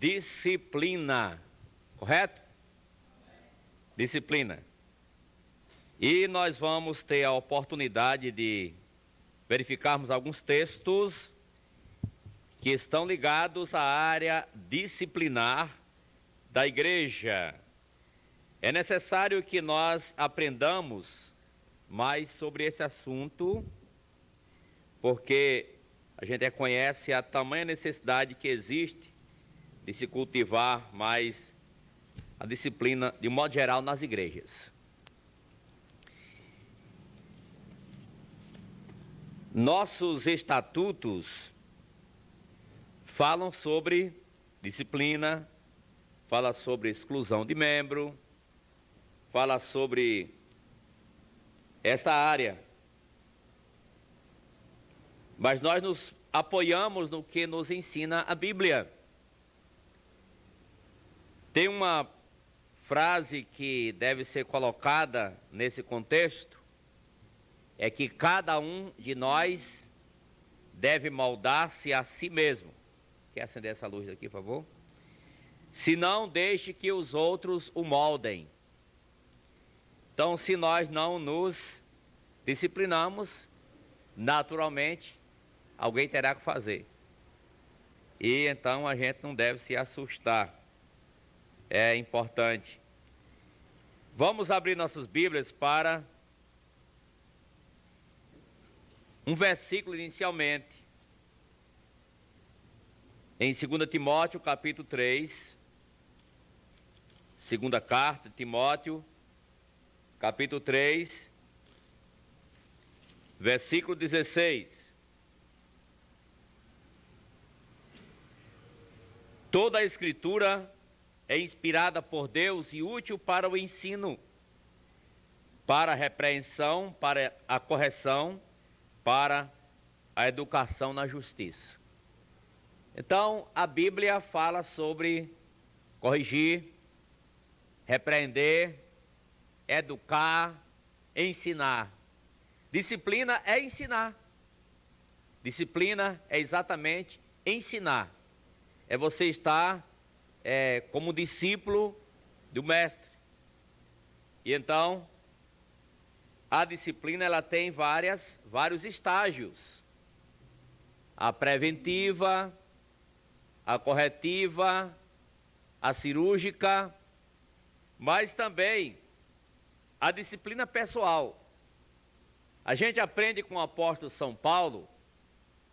disciplina, correto? Disciplina. E nós vamos ter a oportunidade de verificarmos alguns textos que estão ligados à área disciplinar da igreja. É necessário que nós aprendamos mais sobre esse assunto, porque a gente reconhece a tamanha necessidade que existe de se cultivar mais a disciplina, de um modo geral, nas igrejas. Nossos estatutos falam sobre disciplina, fala sobre exclusão de membro, fala sobre essa área. Mas nós nos apoiamos no que nos ensina a Bíblia. Tem uma frase que deve ser colocada nesse contexto, é que cada um de nós deve moldar-se a si mesmo. Quer acender essa luz aqui, por favor? Se não, deixe que os outros o moldem. Então, se nós não nos disciplinamos, naturalmente, alguém terá que fazer. E então a gente não deve se assustar. É importante. Vamos abrir nossas Bíblias para um versículo inicialmente. Em 2 Timóteo, capítulo 3. Segunda carta de Timóteo, capítulo 3, versículo 16. Toda a Escritura é inspirada por Deus e útil para o ensino, para a repreensão, para a correção, para a educação na justiça. Então, a Bíblia fala sobre corrigir, repreender, educar, ensinar. Disciplina é ensinar. Disciplina é exatamente ensinar. É você estar como discípulo do mestre. E então, a disciplina ela tem vários estágios. A preventiva, a corretiva, a cirúrgica, mas também a disciplina pessoal. A gente aprende com o apóstolo São Paulo,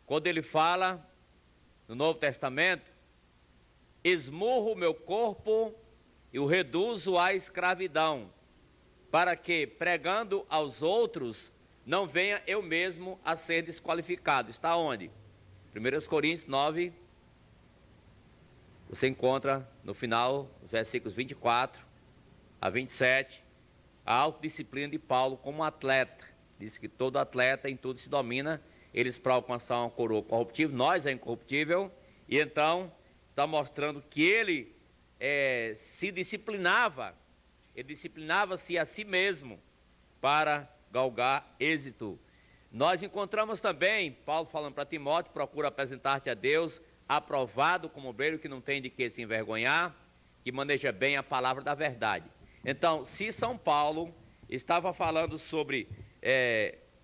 quando ele fala no Novo Testamento, esmurro o meu corpo e o reduzo à escravidão, para que, pregando aos outros, não venha eu mesmo a ser desqualificado. Está onde? 1 Coríntios 9, você encontra no final, os versículos 24 a 27, a autodisciplina de Paulo como atleta. Diz que todo atleta em tudo se domina, eles para alcançar uma coroa corruptível, nós é incorruptível, e então está mostrando que ele se disciplinava, ele disciplinava-se a si mesmo para galgar êxito. Nós encontramos também, Paulo falando para Timóteo, procura apresentar-te a Deus, aprovado como obreiro que não tem de que se envergonhar, que maneja bem a palavra da verdade. Então, se São Paulo estava falando sobre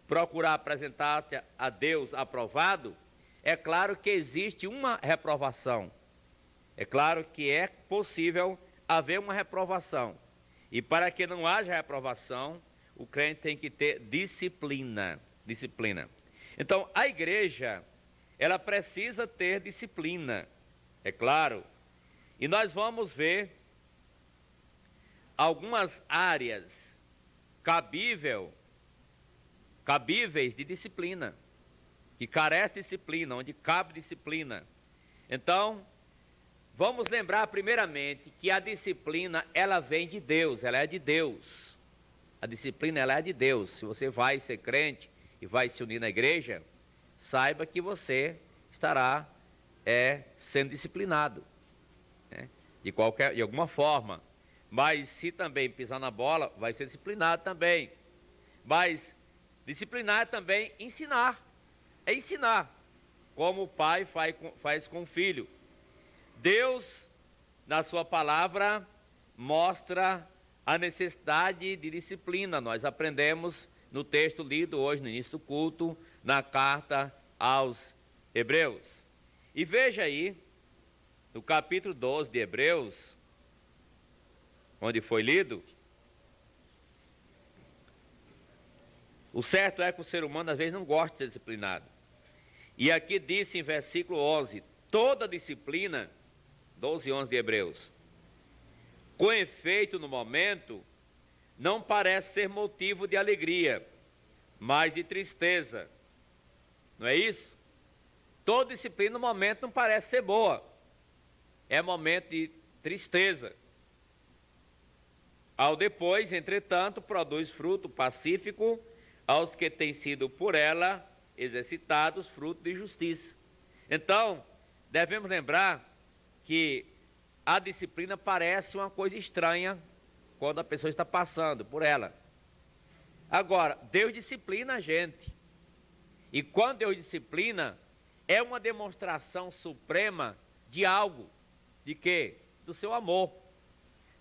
procurar apresentar-te a Deus aprovado, é claro que existe uma reprovação. É claro que é possível haver uma reprovação. E para que não haja reprovação, o crente tem que ter disciplina. Então, a igreja, ela precisa ter disciplina, é claro. E nós vamos ver algumas áreas cabíveis de disciplina, que carece de disciplina, onde cabe disciplina. Então, vamos lembrar primeiramente que a disciplina, ela vem de Deus, ela é de Deus. A disciplina, ela é de Deus. Se você vai ser crente e vai se unir na igreja, saiba que você estará sendo disciplinado, né? De alguma forma. Mas se também pisar na bola, vai ser disciplinado também. Mas disciplinar é também ensinar. É ensinar, como o pai faz com o filho. Deus na sua palavra, mostra a necessidade de disciplina. Nós aprendemos no texto lido hoje no início do culto, na carta aos Hebreus. E veja aí, no capítulo 12 de Hebreus, onde foi lido, o certo é que o ser humano às vezes não gosta de ser disciplinado. E aqui disse em versículo 11, toda disciplina, 12 e 11 de Hebreus, com efeito no momento, não parece ser motivo de alegria, mas de tristeza. Não é isso? Toda disciplina no momento não parece ser boa. É momento de tristeza. Ao depois, entretanto, produz fruto pacífico aos que têm sido por ela exercitados fruto de justiça. Então, devemos lembrar que a disciplina parece uma coisa estranha quando a pessoa está passando por ela. Agora, Deus disciplina a gente. E quando Deus disciplina, é uma demonstração suprema de algo. De quê? Do seu amor.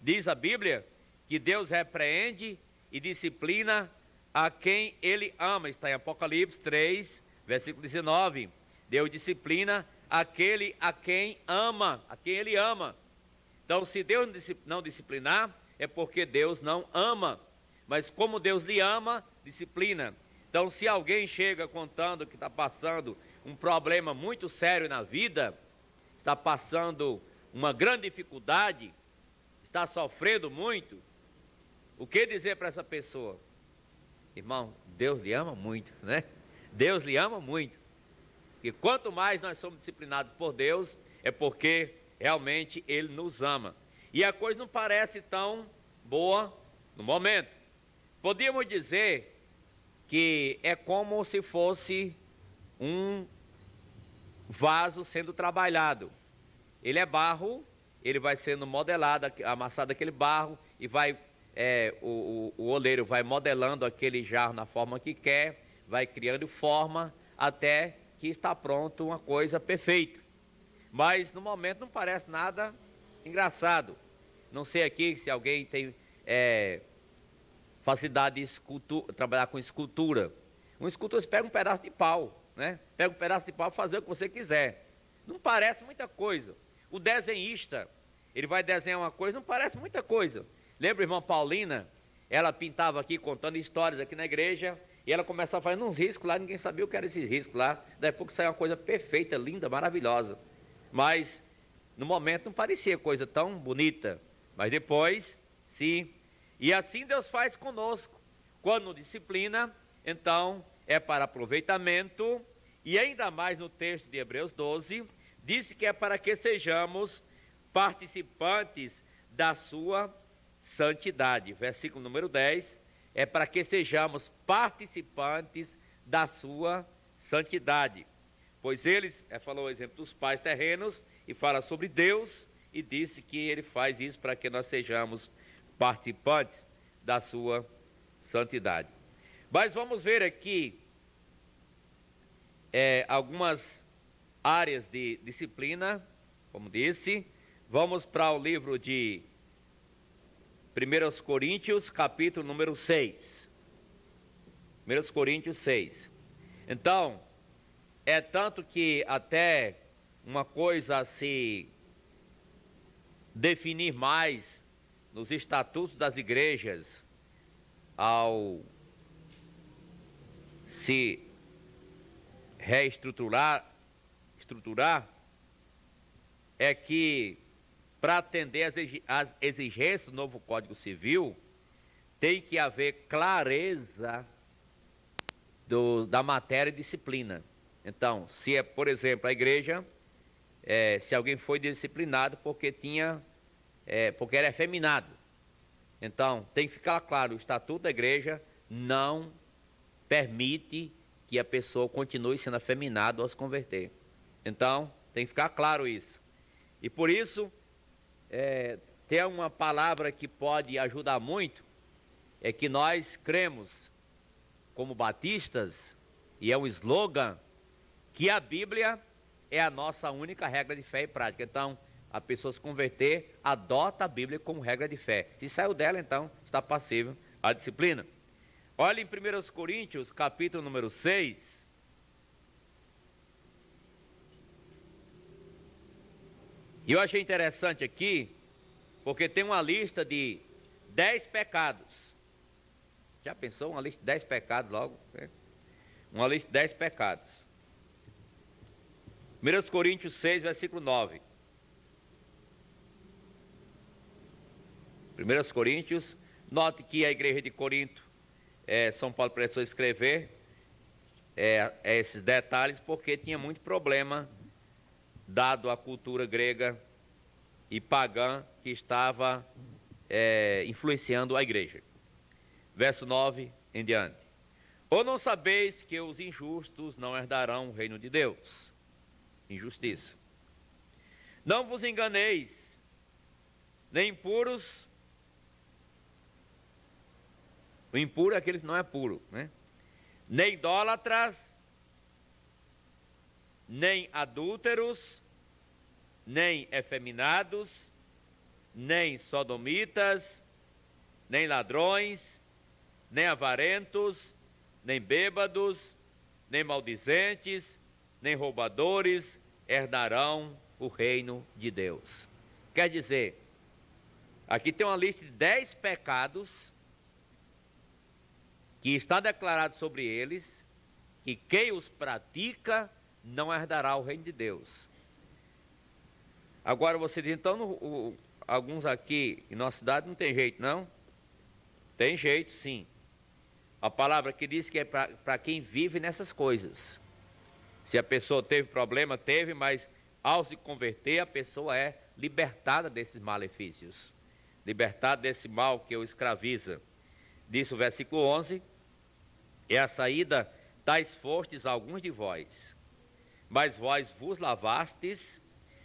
Diz a Bíblia que Deus repreende e disciplina a quem Ele ama. Está em Apocalipse 3, versículo 19. Deus disciplina aquele a quem ama, a quem Ele ama. Então, se Deus não disciplinar, é porque Deus não ama. Mas como Deus lhe ama, disciplina. Então, se alguém chega contando que está passando um problema muito sério na vida, está passando uma grande dificuldade, está sofrendo muito, o que dizer para essa pessoa? Irmão, Deus lhe ama muito, né? Deus lhe ama muito. E quanto mais nós somos disciplinados por Deus, é porque realmente Ele nos ama. E a coisa não parece tão boa no momento. Podíamos dizer que é como se fosse um vaso sendo trabalhado. Ele é barro, ele vai sendo modelado, amassado aquele barro, e vai, o oleiro vai modelando aquele jarro na forma que quer, vai criando forma, até que está pronto uma coisa perfeita. Mas no momento não parece nada engraçado. Não sei aqui se alguém tem facilidade de trabalhar com escultura. Um escultor, você pega um pedaço de pau, né? Pega um pedaço de pau e fazer o que você quiser. Não parece muita coisa. O desenhista, ele vai desenhar uma coisa, não parece muita coisa. Lembra a irmã Paulina? Ela pintava aqui, contando histórias aqui na igreja, e ela começava fazendo uns riscos lá, ninguém sabia o que eram esses riscos lá. Daí a pouco saiu uma coisa perfeita, linda, maravilhosa. Mas, no momento, não parecia coisa tão bonita. Mas depois, sim. E assim Deus faz conosco. Quando disciplina, então, é para aproveitamento, e ainda mais no texto de Hebreus 12, disse que é para que sejamos participantes da sua santidade. Versículo número 10, é para que sejamos participantes da sua santidade. Pois eles, falou o exemplo dos pais terrenos, e fala sobre Deus, e disse que ele faz isso para que nós sejamos participantes da sua santidade. Mas vamos ver aqui algumas áreas de disciplina, como disse. Vamos para o livro de 1 Coríntios, capítulo número 6. 1 Coríntios 6. Então, é tanto que até uma coisa a se definir mais nos estatutos das igrejas, ao se reestruturar, é que para atender às exigências do novo Código Civil, tem que haver clareza da matéria e disciplina. Então, se é, por exemplo, a igreja, se alguém foi disciplinado porque porque era efeminado, então tem que ficar claro, o estatuto da igreja não permite que a pessoa continue sendo afeminada ao se converter. Então, tem que ficar claro isso. E por isso, tem uma palavra que pode ajudar muito, é que nós cremos, como batistas, e é um slogan, que a Bíblia é a nossa única regra de fé e prática. Então, a pessoa se converter, adota a Bíblia como regra de fé. Se saiu dela, então está passível à disciplina. Olha em 1 Coríntios, capítulo número 6. E eu achei interessante aqui, porque tem uma lista de 10 pecados. Já pensou uma lista de 10 pecados logo? Né? Uma lista de 10 pecados. 1 Coríntios 6, versículo 9. 1 Coríntios, note que a igreja de Corinto, São Paulo precisou escrever esses detalhes porque tinha muito problema, dado a cultura grega e pagã que estava influenciando a igreja. Verso 9 em diante. Ou não sabeis que os injustos não herdarão o reino de Deus? Injustiça. Não vos enganeis, nem impuros. O impuro é aquele que não é puro, né? Nem idólatras, nem adúlteros, nem efeminados, nem sodomitas, nem ladrões, nem avarentos, nem bêbados, nem maldizentes, nem roubadores herdarão o reino de Deus. Quer dizer, aqui tem uma lista de 10 pecados que está declarado sobre eles, que quem os pratica não herdará o reino de Deus. Agora você diz, então, alguns aqui em nossa cidade não tem jeito, não? Tem jeito, sim. A palavra que diz que é para quem vive nessas coisas. Se a pessoa teve problema, teve, mas ao se converter, a pessoa é libertada desses malefícios. Libertada desse mal que o escraviza. Diz o versículo 11, é a saída, tais fostes alguns de vós, mas vós vos lavastes,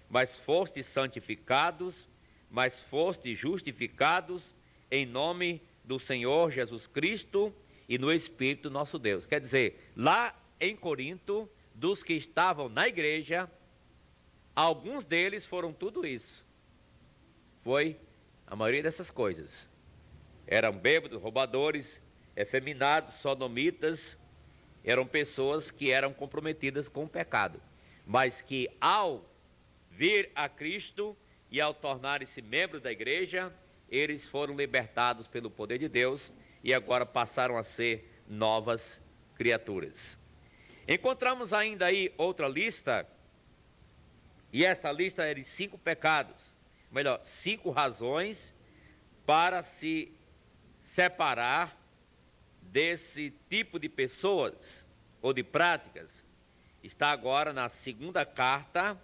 mas fostes santificados, mas fostes justificados em nome do Senhor Jesus Cristo e no Espírito nosso Deus. Quer dizer, lá em Corinto, dos que estavam na igreja, alguns deles foram tudo isso. Foi a maioria dessas coisas. Eram bêbados, roubadores, efeminados, sodomitas, eram pessoas que eram comprometidas com o pecado, mas que ao vir a Cristo e ao tornarem-se membros da igreja, eles foram libertados pelo poder de Deus e agora passaram a ser novas criaturas. Encontramos ainda aí outra lista, e esta lista é de 5 pecados, melhor, 5 razões para se separar desse tipo de pessoas ou de práticas. Está agora na segunda carta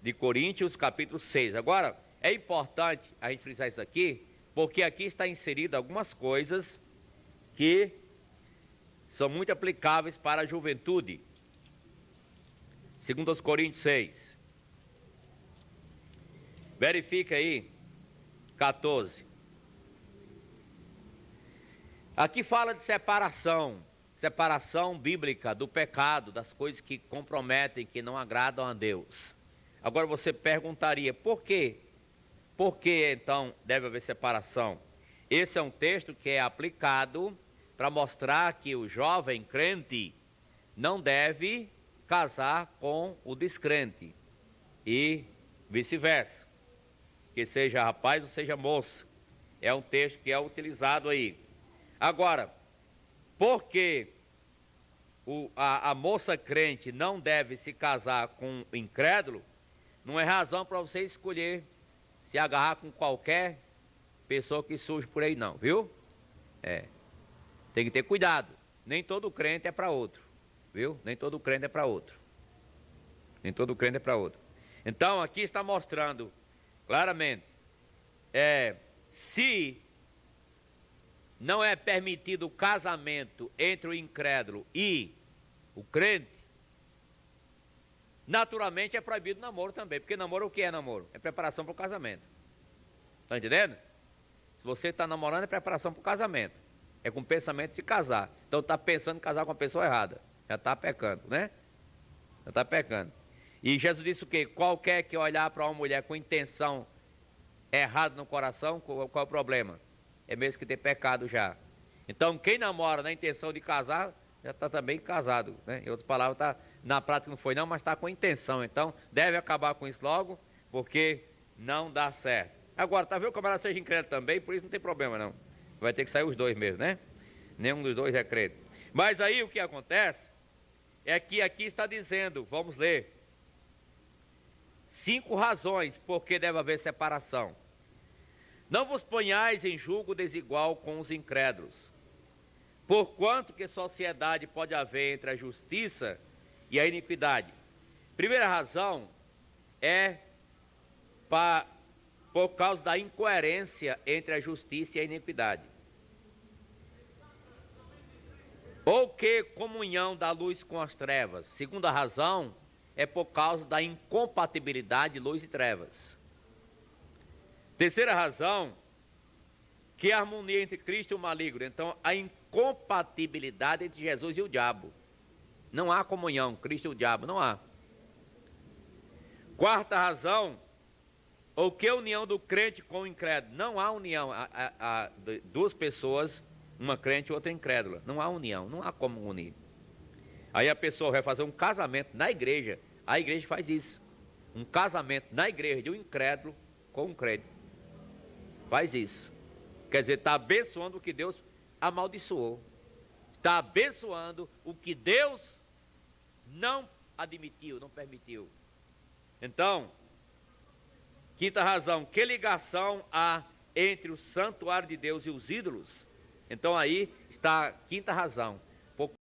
de Coríntios, capítulo 6. Agora, é importante a gente frisar isso aqui, porque aqui está inserido algumas coisas que são muito aplicáveis para a juventude. 2 Coríntios 6. Verifica aí, 14. Aqui fala de separação bíblica do pecado, das coisas que comprometem, que não agradam a Deus. Agora você perguntaria, por quê? Por que então deve haver separação? Esse é um texto que é aplicado para mostrar que o jovem crente não deve casar com o descrente e vice-versa, que seja rapaz ou seja moça. É um texto que é utilizado aí. Agora, por que a moça crente não deve se casar com o incrédulo? Não é razão para você escolher se agarrar com qualquer pessoa que surge por aí não, viu? Tem que ter cuidado. Nem todo crente é para outro, viu? Nem todo crente é para outro. Nem todo crente é para outro. Então, aqui está mostrando claramente, se não é permitido o casamento entre o incrédulo e o crente, naturalmente é proibido o namoro também, porque namoro o que é namoro? É preparação para o casamento. Está entendendo? Se você está namorando é preparação para o casamento, é com pensamento de se casar. Então está pensando em casar com a pessoa errada, já está pecando, né? Já está pecando. E Jesus disse o quê? Qualquer que olhar para uma mulher com intenção errada no coração, qual é o problema? É mesmo que tem pecado já. Então, quem namora na intenção de casar, já está também casado, né? Em outras palavras, tá, na prática não foi não, mas está com intenção. Então, deve acabar com isso logo, porque não dá certo. Agora, tá vendo como ela seja incrédulo também, por isso não tem problema não. Vai ter que sair os dois mesmo, né? Nenhum dos dois é crédito. Mas aí o que acontece é que aqui está dizendo, vamos ler, 5 razões por que deve haver separação. Não vos ponhais em julgo desigual com os incrédulos, porquanto que sociedade pode haver entre a justiça e a iniquidade. Primeira razão é por causa da incoerência entre a justiça e a iniquidade. Ou que comunhão da luz com as trevas. Segunda razão é por causa da incompatibilidade de luz e trevas. Terceira razão, que a harmonia entre Cristo e o maligno. Então, a incompatibilidade entre Jesus e o diabo. Não há comunhão, Cristo e o diabo, não há. Quarta razão, ou que a união do crente com o incrédulo. Não há união, há duas pessoas, uma crente e outra incrédula. Não há união, não há como unir. Aí a pessoa vai fazer um casamento na igreja, a igreja faz isso. Um casamento na igreja de um incrédulo com um crente. Faz isso. Quer dizer, está abençoando o que Deus amaldiçoou. Está abençoando o que Deus não admitiu, não permitiu. Então, quinta razão, que ligação há entre o santuário de Deus e os ídolos? Então aí está a quinta razão.